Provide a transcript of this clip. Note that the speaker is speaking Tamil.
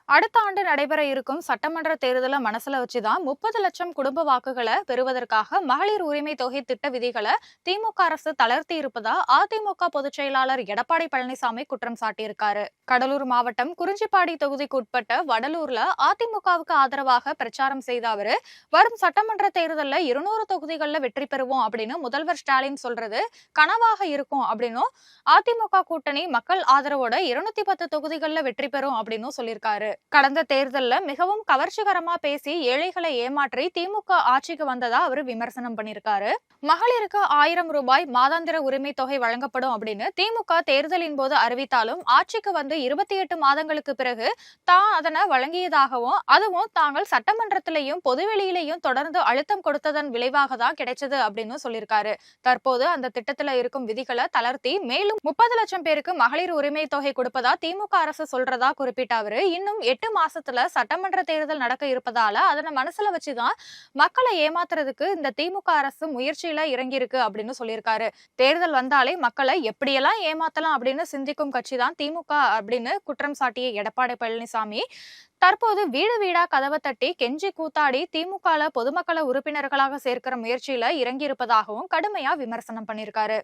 அடுத்த ஆண்டு நடைபெற இருக்கும் சட்டமன்ற தேர்தலை மனசுல வச்சுதான் 30 லட்சம் குடும்ப வாக்குகளை பெறுவதற்காக மகளிர் உரிமை தொகை திட்ட விதிகளை திமுக அரசு தளர்த்தி இருப்பதா அதிமுக பொதுச் செயலாளர் எடப்பாடி பழனிசாமி குற்றம் சாட்டியிருக்காரு. கடலூர் மாவட்டம் குறிஞ்சிப்பாடி தொகுதிக்கு உட்பட்ட வடலூர்ல அதிமுகவுக்கு ஆதரவாக பிரச்சாரம் செய்த அவரு வரும் சட்டமன்ற தேர்தலில் 200 தொகுதிகளில் வெற்றி பெறுவோம் அப்படின்னு முதல்வர் ஸ்டாலின் சொல்றது கனவாக இருக்கும் அப்படின்னும், அதிமுக கூட்டணி மக்கள் ஆதரவோட 210 தொகுதிகளில் வெற்றி பெறும் அப்படின்னு சொல்லியிருக்காரு. கடந்த தேர்தல்ல மிகவும் கவர்ச்சிகரமா பேசி ஏழைகளை ஏமாற்றி திமுக ஆட்சிக்கு வந்ததா அவரு விமர்சனம் பண்ணிருக்காரு. மகளிருக்கு 1000 ரூபாய் மாதாந்திர உரிமை தொகை வழங்கப்படும் அப்படின்னு திமுக தேர்தலின் போது அறிவித்தாலும் ஆட்சிக்கு வந்து 28 மாதங்களுக்கு பிறகு தான் அதனை வழங்கியதாகவும், அதுவும் தாங்கள் சட்டமன்றத்திலையும் பொதுவெளியிலையும் தொடர்ந்து அழுத்தம் கொடுத்ததன் விளைவாக தான் கிடைச்சது அப்படின்னு சொல்லியிருக்காரு. தற்போது அந்த திட்டத்துல இருக்கும் விதிகளை தளர்த்தி மேலும் 30 லட்சம் பேருக்கு மகளிர் உரிமை தொகை கொடுப்பதா திமுக அரசு சொல்றதா குறிப்பிட்ட அவரு இன்னும் 8 மாசத்துல சட்டமன்ற தேர்தல் நடக்க இருப்பதால அதனை மனசுல வச்சுதான் மக்களை ஏமாத்துறதுக்கு இந்த திமுக அரசு முயற்சியில இறங்கி இருக்கு அப்படின்னு சொல்லியிருக்காரு. தேர்தல் வந்தாலே மக்களை எப்படியெல்லாம் ஏமாத்தலாம் அப்படின்னு சிந்திக்கும் கட்சிதான் திமுக அப்படின்னு குற்றம் சாட்டிய எடப்பாடி பழனிசாமி தற்போது வீடு வீடா கதவை தட்டி கெஞ்சி கூத்தாடி திமுக பொதுமக்களை உறுப்பினர்களாக சேர்க்கிற முயற்சியில இறங்கி இருப்பதாகவும் கடுமையா விமர்சனம் பண்ணியிருக்காரு.